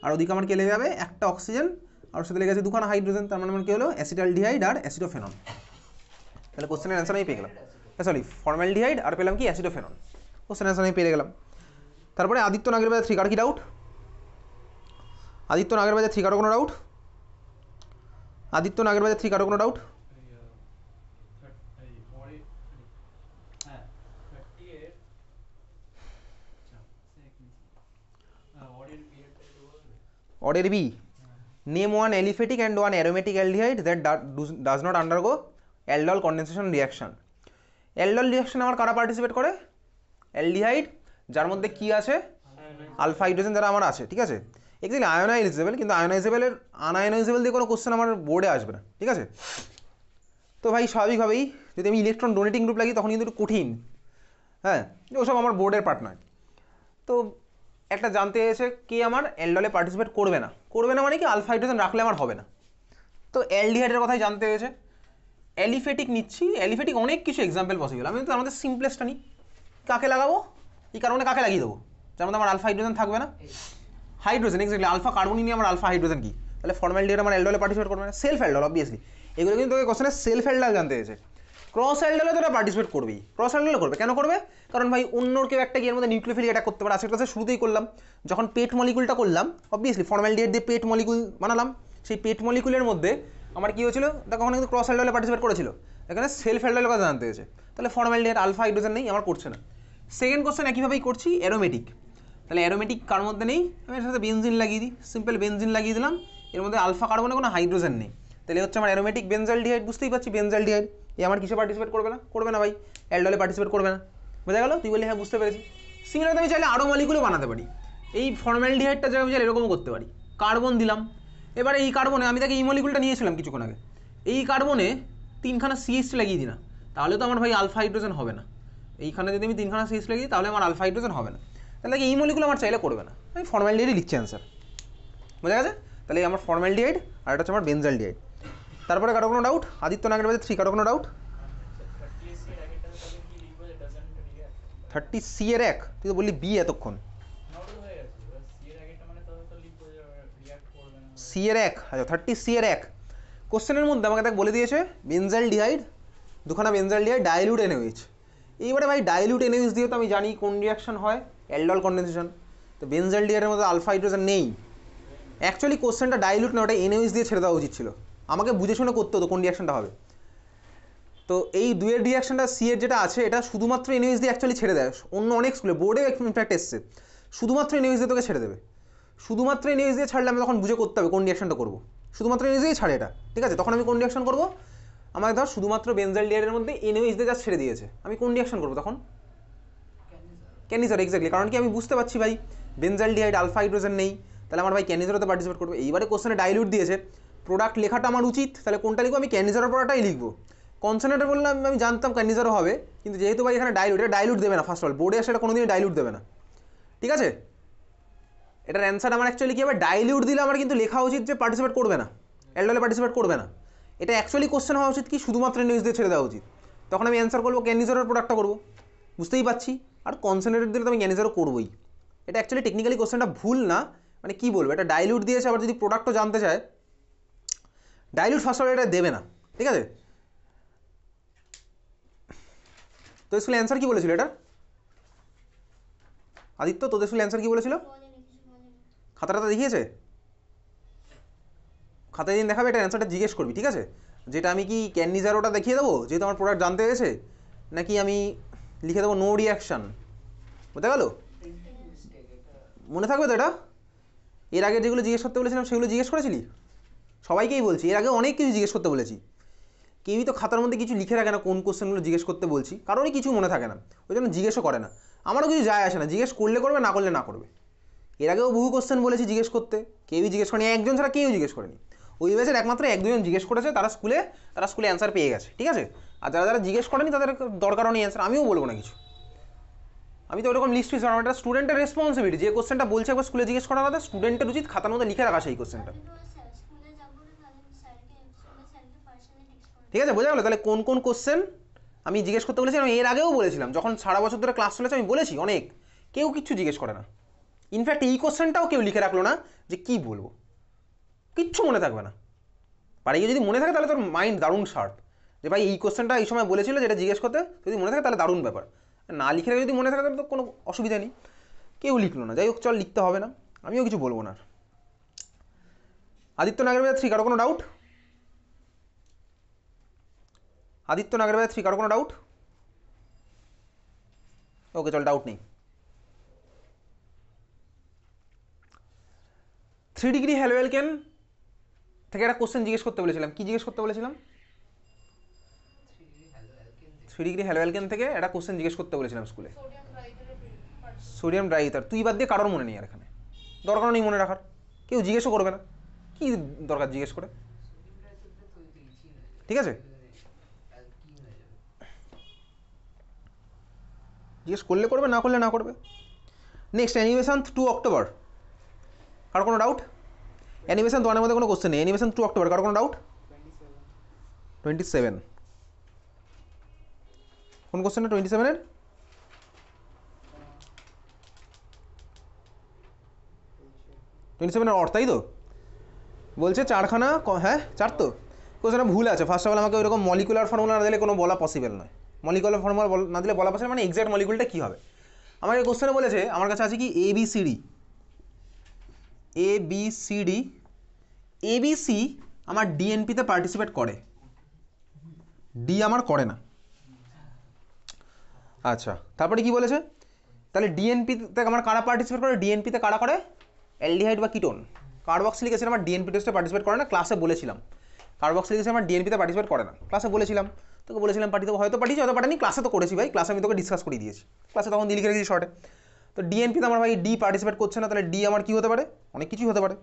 আর ওদিকে আমার কে লেগে যাবে? একটা অক্সিজেন, আর ওর সাথে লেগে আছে দুখানা হাইড্রোজেন, তার মানে আমার কী হলো? অ্যাসিটালডিহাইড আর অ্যাসিডোফেনন। তাহলে কোশ্চেনের অ্যান্সার আমি পেয়ে গেলাম, সরি ফর্মালডিহাইড আর পেলাম কি? অ্যাসিডোফেনন। কোশ্চেনের অ্যান্সার আমি পেয়ে গেলাম। তারপরে আদিত্য নাগেরবাজার 3, কার কি ডাউট? আদিত্য নাগেরবাজার 3, কারো কোনো ডাউট? আদিত্য নাগেরবাজার 3, কারো কোনো doubt? Order B, name one aliphatic and one aromatic aldehyde that does not undergo aldol condensation reaction. Aldol রিয়াকশনে আমার কারা পার্টিসিপেট করে? অ্যালডিহাইড যার মধ্যে কি আছে? আলফা হাইড্রোজেন যারা আমার আছে, ঠিক আছে? এক্স্যাক্টলি আয়োনাইজেবল, কিন্তু আয়োনাইজেবলের আনআয়োনাইজেবল দিয়ে কোনো কোশ্চেন আমার বোর্ডে আসবে না, ঠিক আছে? তো ভাই স্বাভাবিকভাবেই যদি আমি ইলেকট্রন ডোনেটিং গ্রুপ লাগি তখন কিন্তু একটু কঠিন, হ্যাঁ, ওসব আমার বোর্ডের পার্ট নয়। তো একটা জানতে এসে কে আমার অ্যালডলে পার্টিসিপেট করবে না, করবে না মানে কি? আলফা হাইড্রোজেন রাখলে আমার হবে না। তো অ্যালডিহাইডের কথাই জানতে হয়েছে। অ্যালিফেটিক নিচ্ছি, অ্যালিফেটিক অনেক কিছু এক্সাম্পল পসিবল, আমি তো আমাদের সিম্পলেস্টটা নিই। কাকে লাগাবো? এই কারণে কাকে লাগিয়ে দেবো যার মধ্যে আমার আলফা হাইড্রোজেন থাকবে না? হাইড্রোজেন, এক্স্যাক্টলি আলফা কার্বনই নিয়ে আমার আলফা হাইড্রোজেন কি? তাহলে ফর্মালডিহাইড আমার অ্যালডলে পার্টিসিপেট করবে না। সেলফ অ্যালডল অবভিয়াসলি, এগুলো কিন্তু তোকে কোশ্চেনে সেলফ অ্যালডল জানতে হয়েছে। ক্রস অ্যালডলে তো পার্টিসিপেট করবেই, ক্রস অ্যালডলে করবে, কেন করবে? কারণ ভাই অন্য কেউ একটা গিয়ে এর মধ্যে নিউক্লিওফিলিক অ্যাটাক করতে পারে। আজকের ক্লাসে শুরুতেই করলাম, যখন পেট মলিকুলটা করলাম অবভিয়াসলি ফর্মালডিহাইড দিয়ে পেট মলিকুল বানালাম, সেই পেট মলিকুলের মধ্যে আমার কী হয়েছিল? দেখো ওখানে কিন্তু ক্রস অ্যালডলে পার্টিসিপেট করেছিল, এখানে সেলফ অ্যালডলের কথা জানতে হয়েছে। তাহলে ফর্মালডিহাইড আলফা হাইড্রোজেন নেই, আমার করছে না। সেকেন্ড কোশ্চেন একইভাবেই করছি, অ্যারোমেটিক। তাহলে অ্যারোমেটিক কার মধ্যে নেই? আমি এর সাথে বেনজিন লাগিয়ে দিই, সিম্পল বেনজিন লাগিয়ে দিলাম, এর মধ্যে আলফা কার্বনে কোনো হাইড্রোজেন নেই, তাহলে হচ্ছে আমার অ্যারোমেটিক বেনজালডিহাইড। বুঝতেই পারছি বেনজালডিহাইড এই আমার কিসে পার্টিসিপেট করবে না? করবে না ভাই, অ্যালডলে পার্টিসিপেট করবে না। বোঝা গেল? তুই বলি হ্যাঁ বুঝতে পেরেছি। সিমিলারলি আমি চাইলে আরও মলিকুলও বানাতে পারি, এই ফর্মালডিহাইডটা জায়গায় আমি চাইলে এরকমও করতে পারি। কার্বন দিলাম, এবারে এই কার্বনে আমি তাকে এই মলিকুলটা নিয়েছিলাম কিছুক্ষণ আগে, এই কার্বনে 3খানা CH লাগিয়ে দিই না, তাহলে তো আমার ভাই আলফা হাইড্রোজেন হবে না। এইখানে যদি আমি 3খানা CH লাগিয়ে দিই তাহলে আমার আলফা হাইড্রোজেন হবে না, তাহলে এই মলিকুল আমার চাইলে করবে না। আমি ফর্মালডিহাইডই লিখছি অ্যান্সার। বোঝা গেছে? তাহলে আমার ফর্মালডিহাইড আর এটা হচ্ছে আমার বেনজালডিহাইড। তারপরে কারো কোনো ডাউট? আদিত্য নাগেরবাজার 3, কারো কোনো ডাউট? 30C এর এক, তুই তো বললি বি এতক্ষণ। সি এর এক, আচ্ছা 30C এর এক। কোশ্চেনের মধ্যে আমাকে দেখ বলে দিয়েছে বেনজালডিহাইড, দুখানা বেনজালডিহাইড ডাইলিউট NaOH। এইবারে ভাই ডাইলিউট NaOH দিয়ে তো আমি জানি কোন রিয়াকশন হয়, অ্যালডল কন্ডেনসেশন। তো বেনজালডিহাইডের মধ্যে আলফা হাইড্রোজেন নেই। অ্যাকচুয়ালি কোশ্চেনটা ডাইলিউট না, ওটা NaOH দিয়ে ছেড়ে দেওয়া উচিত ছিল, আমাকে বুঝে শুনে করতে হতো কোন রিয়াকশনটা হবে। তো এই দুয়ের রিয়াকশনটা সি এর যেটা আছে এটা শুধুমাত্র NaOH দিয়ে অ্যাকচুয়ালি ছেড়ে দেয়, অন্য অনেক স্কুলে বোর্ডে ইনফ্যাক্ট এসছে শুধুমাত্র NaOH দিয়ে তোকে ছেড়ে দেবে। শুধুমাত্র NaOH দিয়ে ছাড়লে আমি তখন বুঝে করতে হবে কোন রিয়াকশনটা করবো, শুধুমাত্র এনএইচ ছাড়ে এটা, ঠিক আছে? তখন আমি কোন রিয়াকশন করবো? আমার ধর শুধুমাত্র বেনজাইলডিহাইডের মধ্যে এনওএইচ দিয়ে জাস্ট ছেড়ে দিয়েছে, আমি কোন রিয়াকশন করবো তখন? ক্যানিজার, এক্স্যাক্টলি। কারণ কি আমি বুঝতে পারছি ভাই বেনজাইলডিহাইড আলফা হাইড্রোজেন নেই, তাহলে আমার ভাই ক্যানিজারও পার্টিসিপেট করবে। এইবারে কোশ্চেনে ডাইলিউট দিয়েছে, প্রোডাক্ট লেখাটা আমার উচিত, তাহলে কোনটা লিখবো? আমি ক্যানিজারের প্রোডাক্টটাই লিখবো। কনসেন্ট্রেটর বললাম আমি জানতাম ক্যানিজারও হবে, কিন্তু যেহেতু ভাই এখানে ডাইলুট, এটা ডাইলুট দেবে না, ফার্স্ট অফ অল বোর্ডে আসে এটা কোনোদিনই ডাইলুট দেবে না, ঠিক আছে? এটার অ্যান্সার আমার অ্যাকচুয়ালি কী হবে? ডাইলিউট দিলে আমার কিন্তু লেখা উচিত যে পার্টিসিপেট করবে না, অ্যালডোলে পার্টিসিপেট করবে না। এটা অ্যাকচুয়ালি কোশ্চেন হওয়া উচিত কি শুধুমাত্র নিউজ দিয়ে ছেড়ে দেওয়া উচিত। তখন আমি অ্যান্সার করবো ক্যানিজারের প্রোডাক্টটা করবো, বুঝতেই পারছি। আর কনসেন্ট্রেটেড দিলে তো আমি ক্যানিজারও করবোই। এটা অ্যাকচুয়ালি টেকনিক্যালি কোশ্চেনটা ভুল না, মানে কী বলবো, এটা ডাইলিউট দিয়েছে, আবার যদি প্রোডাক্টও জানতে চায় ডাইলিউট ফার্স্ট অফ অল এটা দেবে না, ঠিক আছে? তো স্কুলে অ্যান্সার কী বলেছিল এটা? আদিত্য তোদের স্কুলে অ্যান্সার কী বলেছিল? খাতাটা দেখিয়েছে? খাতায় দিন দেখাবে, এটা অ্যান্সারটা জিজ্ঞেস করবি, ঠিক আছে? যেটা আমি কি ক্যানিজারোটা দেখিয়ে দেবো যেহেতু আমার প্রোডাক্ট জানতে গেছে, নাকি আমি লিখে দেবো নো রিয়াকশান? বুঝতে গেল? মনে থাকবে তো এটা? এর আগে যেগুলো জিজ্ঞেস করতে বলেছিলাম সেগুলো জিজ্ঞেস করেছিলি? সবাইকেই বলছি, এর আগে অনেক কিছু জিজ্ঞেস করতে বলেছি। কেউই তো খাতার মধ্যে কিছু লিখে রাখে না কোন কোশ্চেনগুলো জিজ্ঞেস করতে বলছি, কারণই কিছু মনে থাকে না, ওই জন্য জিজ্ঞেসও করে না। আমারও কিছু যায় আসে না, জিজ্ঞেস করলে করবে, না করলে না করবে। এর আগেও বহু কোশ্চেন বলেছি জিজ্ঞেস করতে, কেউই জিজ্ঞেস করেনি, একজন ছাড়া কেউ জিজ্ঞেস করেনি। ওই ব্যাচের একমাত্র এক দুজন জিজ্ঞেস করেছে, তারা স্কুলে অ্যান্সার পেয়ে গেছে, ঠিক আছে? আর যারা যারা জিজ্ঞেস করেনি তাদের দরকারও নেই অ্যান্সার, আমিও বলবো না কিছু। আমি তো ওরকম লিস্ট ফিস, আমার একটা স্টুডেন্টের রেসপন্সিবিলিটি, যে কোশ্চেনটা বলছে একবার স্কুলে জিজ্ঞেস করা না, স্টুডেন্টের উচিত খাতার মধ্যে লিখে রাখা সেই কোশ্চেনটা, ঠিক আছে? বোঝা গেলো? তাহলে কোন কোন কোশ্চেন আমি জিজ্ঞেস করতে বলেছি, আমি এর আগেও বলেছিলাম, যখন সারা বছর ধরে ক্লাস চলেছে আমি বলেছি অনেক, কেউ কিচ্ছু জিজ্ঞেস করে না। ইনফ্যাক্ট এই কোশ্চেনটাও কেউ লিখে রাখলো না যে কী বলবো, কিচ্ছু মনে থাকবে না। পারে গিয়ে যদি মনে থাকে তাহলে তোর মাইন্ড দারুণ শার্প, যে ভাই এই কোশ্চেনটা এই সময় বলেছিল যেটা জিজ্ঞেস করতে, যদি মনে থাকে তাহলে দারুণ ব্যাপার। না লিখে রেখে যদি মনে থাকে তাহলে তো কোনো অসুবিধা নেই। কেউ লিখলো না, যাই হোক, চল লিখতে হবে না, আমিও কিছু বলবো না। আদিত্যনগর বাজার 3 কারো কোনো ডাউট? আদিত্যনগর বাজার 3 কারো কোনো ডাউট? ওকে চল, ডাউট নেই। 3 ডিগ্রি হ্যালোঅ্যালকেন থেকে একটা কোশ্চেন জিজ্ঞেস করতে বলেছিলাম, কি জিজ্ঞেস করতে বলেছিলাম? 3 ডিগ্রি হ্যালোঅ্যালকেন থেকে একটা কোশ্চেন জিজ্ঞেস করতে বলেছিলাম স্কুলে, সোডিয়াম ড্রাইইথার। তুই বাদ দিয়ে কারোর মনে নেই আর এখানে, দরকার নেই মনে রাখার, কেউ জিজ্ঞেসও করবে না, কি দরকার জিজ্ঞেস করে, ঠিক আছে? জিজ্ঞেস করলে করবে, না করলে না করবে। নেক্সট অ্যানিমেশন 2 অক্টোবর, কারো কোনো ডাউট? অ্যানিমেশন 1-এর মধ্যে কোনো কোশ্চেন নেই, অ্যানিমেশন 2 অক্টোবর, কারো কোনো ডাউট? 27 কোন কোশ্চেনটা 27-এর? অর্থ, তাই তো বলছে চারখানা, হ্যাঁ 4 তো। কোশ্চেনটা ভুল আছে, ফার্স্ট অফ অল আমাকে ওইরকম মলিকুলার ফর্মুলা না দিলে কোনো বলা পসিবল নয়। মলিকুলার ফর্মুলা না দিলে বলা পসিবল, মানে এক্সাক্ট মলিকুলটা কী হবে। আমাকে কোশ্চেনে বলেছে, আমার কাছে আছে কি ABCD, ABC আমার ডিএনপিতে পার্টিসিপেট করে, ডি আমার করে না। আচ্ছা, তারপরে কি বলেছে, তাহলে ডিএনপিতে আমার কারা পার্টিসিপেট করে? ডিএনপিতে কারা করে? অ্যালডিহাইড বা কিটোন। কার্বক্সি লিখেছে আমার ডিএনপি টেস্টে পার্টিসিপেট করে না, ক্লাসে বলেছিলাম। কার্বক্সি লিখেছে আমার ডিএনপিতে পার্টিসিপেট করে না, ক্লাসে বলেছিলাম, তোকে বলেছিলাম পার্টি দেবো, হয়তো পাঠিয়েছি হয়তো পাঠানি, ক্লাসে তো করেছি ভাই, ক্লাসে আমি তোকে ডিসকাস করে দিয়েছি, ক্লাসে তখন লিখে রেখেছি শর্টে। তো ডিএনপিতে আমার ভাই ডি পার্টিসিপেট করছে না, তাহলে ডি আমার কী হতে পারে? অনেক কিছুই হতে পারে।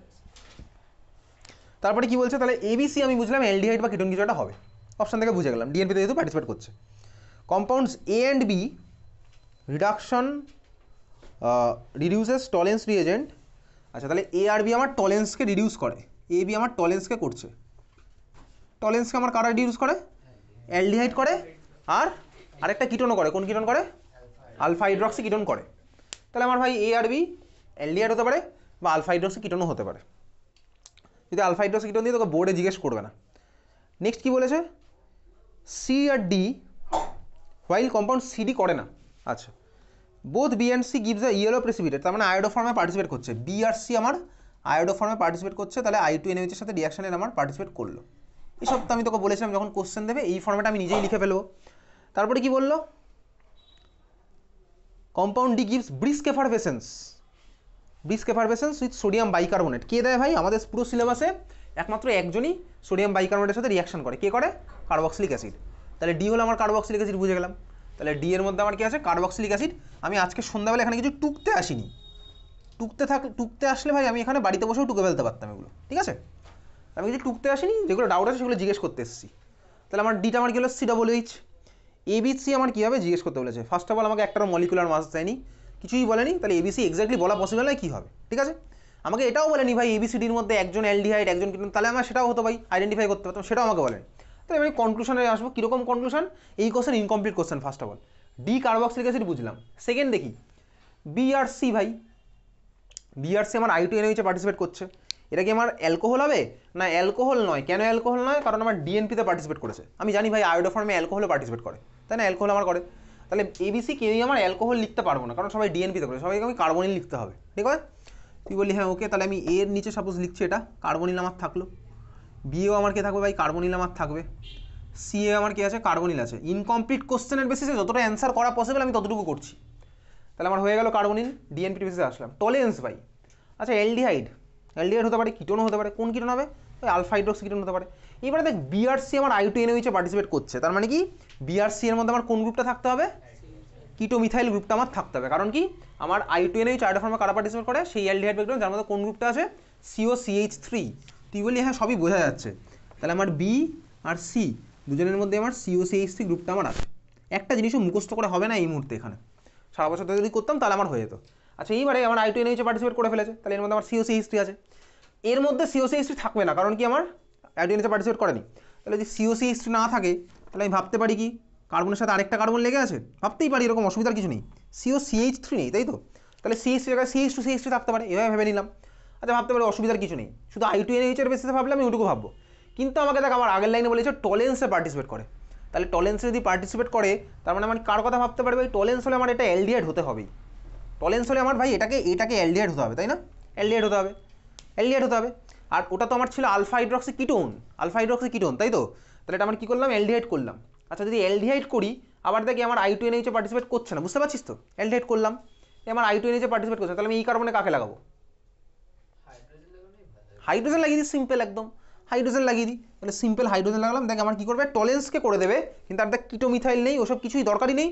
তারপরে কি বলছে, তাহলে এবিসি আমি বুঝলাম অ্যালডিহাইড বা কিটোন কিছু একটা হবে, অপশান থেকে বুঝে গেলাম ডিএনপিতে যেহেতু পার্টিসিপেট করছে। Compounds A and B reduction reduces Tollens reagent. আচ্ছা, তাহলে এ আর বি আমার টলেন্সকে রিডিউস করে, এ বি আমার টলেন্সকে করছে, টলেন্সকে আমার কারা রিডিউস করে? অ্যালডিহাইড করে, আর আরেকটা কিটোনও করে, কোন কিটোন করে? আলফা হাইড্রক্সি কিটোন করে। তাহলে আমার ভাই এ আর বি অ্যালডিহাইড হতে পারে বা আলফা হাইড্রক্সি কিটোনও হতে পারে। যদি আলফা হাইড্রক্সি কিটোন দিয়ে তোকে বোর্ডে জিজ্ঞেস করবে না। নেক্সট কি বলেছে, সি আর ডি হোয়াইল কম্পাউন্ড সিডি করে না। আচ্ছা, both B and C gives a yellow precipitate, তার মানে আয়োডো ফর্মে পার্টিসিপেট করছে, বি আর সি আমার আয়োডো ফর্মে পার্টিসিপেট করছে, তাহলে I2NaOH এর সাথে রিয়াকশানে আমার পার্টিসিপেট করলো। এইসব তো আমি তোকে বলেছিলাম যখন কোশ্চেন দেবে এই ফর্মেটা আমি নিজেই লিখে ফেলবো। তারপরে কি বললো, compound D gives brisk effervescence with sodium bicarbonate. কে দেয় ভাই? আমাদের পুরো সিলেবাসে একমাত্র একজনই সোডিয়াম বাইকার্বনেটের সাথে রিয়াকশন করে, কে করে? Carboxylic acid. তাহলে ডি হলো আমার কার্বক্সিলিক অ্যাসিড, বুঝে গেলাম। তাহলে ডি এর মধ্যে আমার কি আছে? Carboxylic acid. আমি আজকে সন্ধ্যাবেলা এখানে কিছু টুকতে আসিনি, টুকতে আসলে ভাই আমি এখানে বাড়িতে বসেও টুকে ফেলতে পারতাম এগুলো, ঠিক আছে? আমি কিছু টুকতে আসিনি, যেগুলো ডাউট আছে সেগুলো জিজ্ঞেস করতে এসেছি। তাহলে আমার ডিটা আমার কি হলো? COOH। ABC আমার কী হবে জিজ্ঞেস করতে বলেছে। ফার্স্ট অফ অল আমাকে একটা মলিকুলার মাস দেয়নি, কিছুই বলেনি, তাহলে ABC এক্স্যাক্টলি বলা পসিবল নয় কী হবে, ঠিক আছে? আমাকে এটাও বলেনি ভাই ABCDর মধ্যে একজন অ্যালডিহাইড একজন কিটোন, তাহলে আমার সেটাও হতো ভাই, আইডেন্টিফাই করতে পারতাম, সেটাও আমাকে বলেনি। তাহলে আমি কনক্লুশনে আসবো, কীরকম কনক্লুশন? এই question incomplete question. First of all D carboxylic acid বুঝলাম। সেকেন্ড দেখি বি আর সি। ভাই বি আর সি আমার I2NOH এ পার্টিসিপেট করছে, এটা কি আমার অ্যালকোহল হবে? না অ্যালকোহল নয়। কেন অ্যালকোহল নয়? কারণ আমার ডিএনপিতে পার্টিসিপেট করেছে। আমি জানি ভাই আয়োডোফর্মে অ্যালকোহলে পার্টিসিপেট করে, তাই না? অ্যালকোহল আমার করে। তাহলে ABC কেউই আমার অ্যালকোহল লিখতে পারবো না, কারণ সবাই ডিএনপিতে করে, সবাইকে আমি কার্বনিল লিখতে হবে, ঠিক আছে? তুই বললি হ্যাঁ ওকে, তাহলে আমি এর নিচে সাপোজ লিখছি এটা কার্বনিল আমার থাকলো, বিএও আমার কে থাকবে ভাই? কার্বনিল আমার থাকবে, সিএ আমার কি আছে? কার্বনিল আছে। ইনকমপ্লিট কোশ্চেনের বেসিসে যতটা অ্যান্সার করা পসিবল আমি ততটুকু করছি। তাহলে আমার হয়ে গেল কার্বনিল, ডিএনপি বেসিসে আসলাম। টলেন্স ভাই, আচ্ছা অ্যালডিহাইড হতে পারে, কিটোনও হতে পারে। কোন কিটোন হবে? ওই আলফা হাইড্রক্সি কিটোন হতে পারে। এবারে দেখ বিআরসি আমার I2NOH এ পার্টিসিপেট করছে, তার মানে কি বিআরসি এর মধ্যে আমার কোন গ্রুপটা থাকতে হবে? কিটোমিথাইল গ্রুপটা আমার থাকতে হবে। কারণ কি আমার I2NOH আয়োডোফর্মে কারা পার্টিসিপেট করে? সেই অ্যালডিহাইড ব্যাকগ্রাউন্ড যার মধ্যে কোন গ্রুপটা আছে? COCH3। তুই বলি হ্যাঁ সবই বোঝা যাচ্ছে। তাহলে আমার বি আর সি দুজনের মধ্যে আমার COCH3 গ্রুপটা আমার আছে। একটা জিনিসও মুখস্থ করে হবে না এই মুহূর্তে, এখানে সারা বছর যদি করতাম তাহলে আমার হয়ে যেত। আচ্ছা এইবারে আমার I2NOH এ পার্টিসিপেট করে ফেলেছে, তাহলে এর মধ্যে আমার COCH3 আছে। এর মধ্যে COCH3 থাকবে না, কারণ কি আমার I2NOH এ পার্টিসিপেট করেনি। তাহলে যদি COCH3 না থাকে তাহলে আমি ভাবতে পারি কি কার্বনের সাথে আরেকটা কার্বন লেগে আছে, ভাবতেই পারি, এরকম অসুবিধার কিছু নেই। COCH3 নেই, তাই তো? তাহলে CH3 জায়গায় CH2 থাকতে পারে, এভাবে ভেবে নিলাম। আচ্ছা ভাবতে পারি অসুবিধার কিছু নেই, শুধু I2NOH এর বেসিসে ভাবলে আমি ওটুকু ভাববো। কিন্তু আমাকে দেখ আমার আগের লাইনে বলেছে টলেন্সে পার্টিসিপেট করে, তাহলে টলেন্সে যদি পার্টিসিপেট করে তার মানে আমার কার কথা ভাবতে পারবে? ভাই টলেন্স হলে আমার এটা অ্যালডিহাইড হতে হবেই। টলেন্স হলে আমার ভাই এটাকে অ্যালডিহাইড হতে হবে, তাই না? অ্যালডিহাইড হতে হবে। আর ওটা তো আমার ছিল আলফা হাইড্রক্সি কিটোন, তাই তো? তাহলে এটা আমার কী করলাম? অ্যালডিহাইড করলাম। আচ্ছা যদি অ্যালডিহাইড করি, আবার দেখি আমার I2NOH এ পার্টিসিপেট করছে না, বুঝতে পারছিস তো? অ্যালডিহাইড করলাম, আমার I2NOH এ পার্টিসিপেট করছে, তাহলে আমি এই কার্বনে কাকে লাগাবো? হাইড্রোজেন লাগিয়ে দিই, সিম্পল একদম হাইড্রোজেন লাগিয়ে দিই। তাহলে সিম্পল হাইড্রোজেন লাগালাম, দেখ আমার কী করবে? টলেন্সকে করে দেবে, কিন্তু আর দেখ কিটোমিথাইল নেই, ওসব কিছুই দরকারই নেই।